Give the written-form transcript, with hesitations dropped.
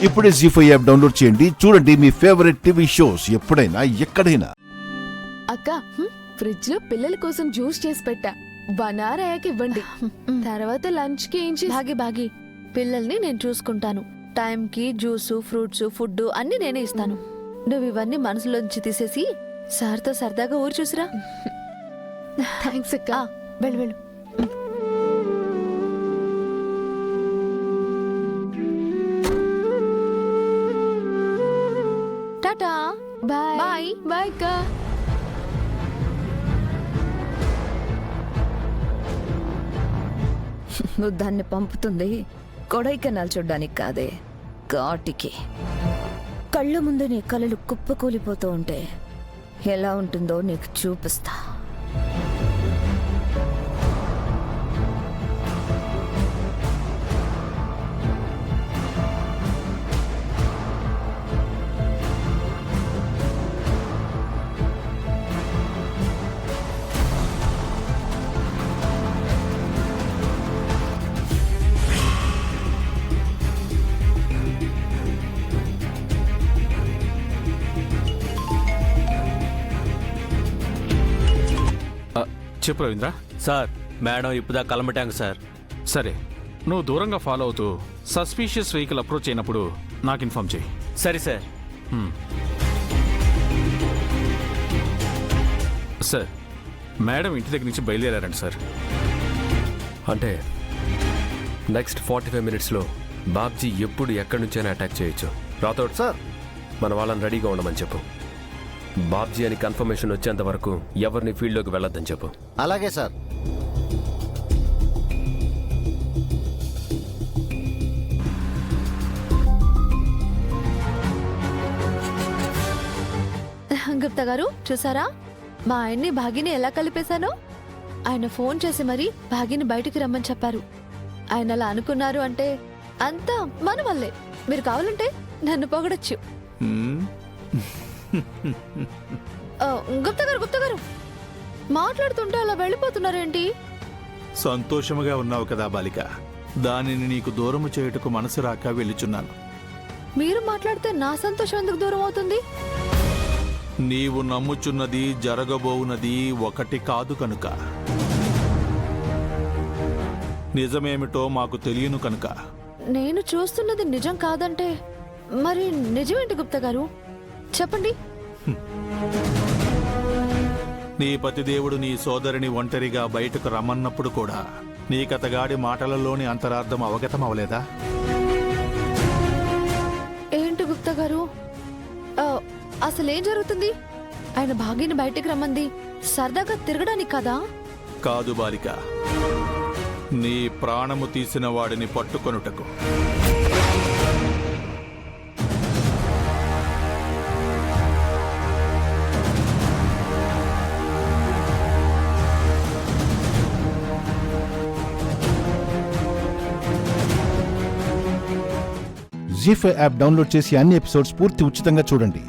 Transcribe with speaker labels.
Speaker 1: ఇప్పుడే జీ5 app download చేయండి. చూడండి మీ ఫేవరెట్ టీవీ షోస్ ఎప్పుడైనా ఎక్కడైనా.
Speaker 2: అక్క ఫ్రిడ్జ్ లో పిల్లల కోసం జ్యూస్ చేసి పెట్టా. 1 hour అయ్యాక ఇవ్వండి. తర్వాత లంచ్ కి ఏం చేసి
Speaker 3: బాగి పిల్లల్ని నేను చూసుకుంటాను. టైంకి జ్యూసు ఫ్రూట్స్ ఫుడ్ అన్ని నేనే ఇస్తాను. నువ్వు ఇవన్నీ మనసులోంచి తీసేసి సార్తో సరదాగా ఊరు చూసిరా.
Speaker 2: థ్యాంక్స్ అక్క.
Speaker 3: వెళ్ళు వెళ్ళు. టాటా.
Speaker 2: Bye
Speaker 3: bye.
Speaker 2: బాయ్ అక్క.
Speaker 4: నువ్వు దాన్ని పంపుతుంది కొడైకెనాల్ చూడ్డానికి కాదే, ఘాటికి. కళ్ళ ముందు నీ కలలు కుప్పకూలిపోతూ ఉంటే ఎలా ఉంటుందో నీకు చూపిస్తా.
Speaker 5: చెప్పు రవీంద్ర.
Speaker 6: సార్, మేడం ఇప్పుదా కలమ ట్యాంక్ సార్.
Speaker 5: సరే, నువ్వు దూరంగా ఫాలో అవుతూ సస్పీషియస్ వెహికల్ అప్రోచ్ అయినప్పుడు నాకు ఇన్ఫార్మ్ చేయి.
Speaker 6: సరే సార్.
Speaker 5: సార్, మేడం ఇంటి దగ్గర నుంచి బయలుదేరారండి సార్.
Speaker 7: అంటే నెక్స్ట్ 45 minutesలో బాబ్జీ ఎప్పుడు ఎక్కడి నుంచైనా అటాక్ చేయొచ్చు. రాథోడ్ సార్, మన వాళ్ళని రెడీగా ఉండమని చెప్పు. బాబ్జీ అని కన్ఫర్మేషన్ వచ్చేంత వరకు ఎవరిని ఫీల్డ్లోకి వెళ్ళొద్దని చెప్పు.
Speaker 8: అలాగే సార్.
Speaker 3: గుప్తా గారు చూసారా మా ఆయన్ని భాగిని ఎలా కలిపేశానో? ఆయన ఫోన్ చేసి మరీ భాగిని బయటికి రమ్మని చెప్పారు. ఆయన అలా అనుకున్నారు అంటే అంతా మన వల్లే. మీరు కావాలంటే నన్ను పొగడొచ్చు. గుప్తా గారు మాట్లాడుతుంటే అలా వెళ్ళిపోతున్నారేంటి?
Speaker 9: సంతోషముగా ఉన్నావు కదా బాలిక, దానిని నీకు దూరము చేయుటకు మనసు రాక వెళ్ళుచున్నాను.
Speaker 3: మీరు మాట్లాడితే నా సంతోషం ఎందుకు దూరం అవుతుంది?
Speaker 9: నీవు నమ్ముచున్నది జరగబోవున్నది ఒకటి కాదు కనుక. నిజమేమిటో మాకు తెలియను కనుక.
Speaker 3: నేను చూస్తున్నది నిజం కాదంటే మరి నిజమేంటి గుప్తా గారు? చెప్పండి.
Speaker 9: నీ పతిదేవుడు నీ సోదరిని ఒంటరిగా బయటకు రమ్మన్నప్పుడు కూడా నీకతగాడి మాటలలోని అంతరార్థం అవగతం అవలేదా?
Speaker 3: ఏంటి గుప్తా గారు, అసలేం జరుగుతుంది? ఆయన భాగ్యని బయటికి రమ్మంది సరదాగా తిరగడానికి కదా?
Speaker 9: కాదు బాలిక, నీ ప్రాణము తీసిన వాడిని పట్టుకొనుటకు.
Speaker 1: జీ5 యాప్ డౌన్లోడ్ చేసి అన్ని ఎపిసోడ్స్ పూర్తి ఉచితంగా చూడండి.